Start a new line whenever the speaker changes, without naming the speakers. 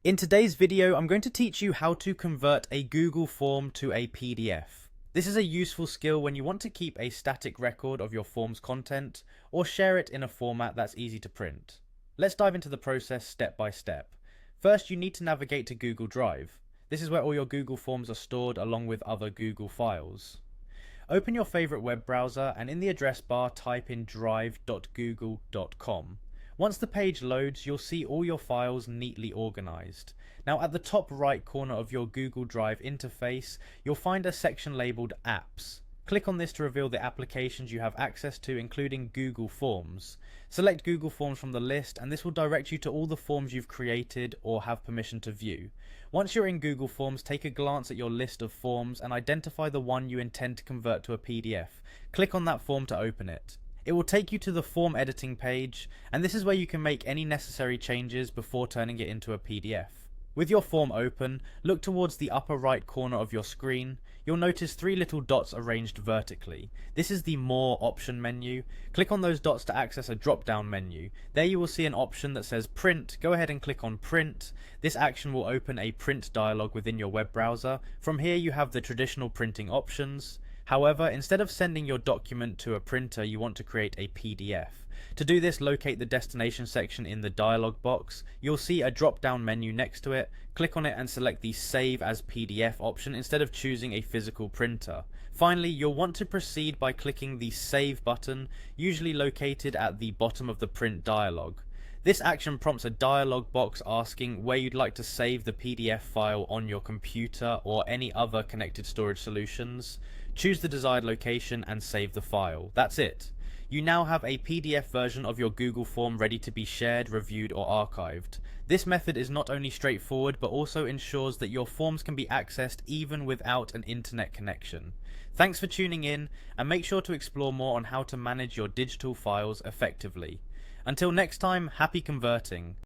In today's video, I'm going to teach you how to convert a Google form to a PDF. This is a useful skill when you want to keep a static record of your form's content or share it in a format that's easy to print. Let's dive into the process step by step. First, you need to navigate to Google Drive. This is where all your Google Forms are stored along with other Google files. Open your favorite web browser and in the address bar type in drive.google.com. Once the page loads, you'll see all your files neatly organized. Now at the top right corner of your Google Drive interface, you'll find a section labeled Apps. Click on this to reveal the applications you have access to, including Google Forms. Select Google Forms from the list and this will direct you to all the forms you've created or have permission to view. Once you're in Google Forms, take a glance at your list of forms and identify the one you intend to convert to a PDF. Click on that form to open it. It will take you to the form editing page, and this is where you can make any necessary changes before turning it into a PDF. With your form open, look towards the upper right corner of your screen. You'll notice three little dots arranged vertically. This is the More option menu. Click on those dots to access a drop-down menu. There you will see an option that says Print. Go ahead and click on Print. This action will open a print dialog within your web browser. From here you have the traditional printing options. However, instead of sending your document to a printer, you want to create a PDF. To do this, locate the destination section in the dialog box. You'll see a drop-down menu next to it. Click on it and select the Save as PDF option instead of choosing a physical printer. Finally, you'll want to proceed by clicking the Save button, usually located at the bottom of the print dialog. This action prompts a dialog box asking where you'd like to save the PDF file on your computer or any other connected storage solutions. Choose the desired location and save the file. That's it. You now have a PDF version of your Google form ready to be shared, reviewed or archived. This method is not only straightforward but also ensures that your forms can be accessed even without an internet connection. Thanks for tuning in and make sure to explore more on how to manage your digital files effectively. Until next time, happy converting.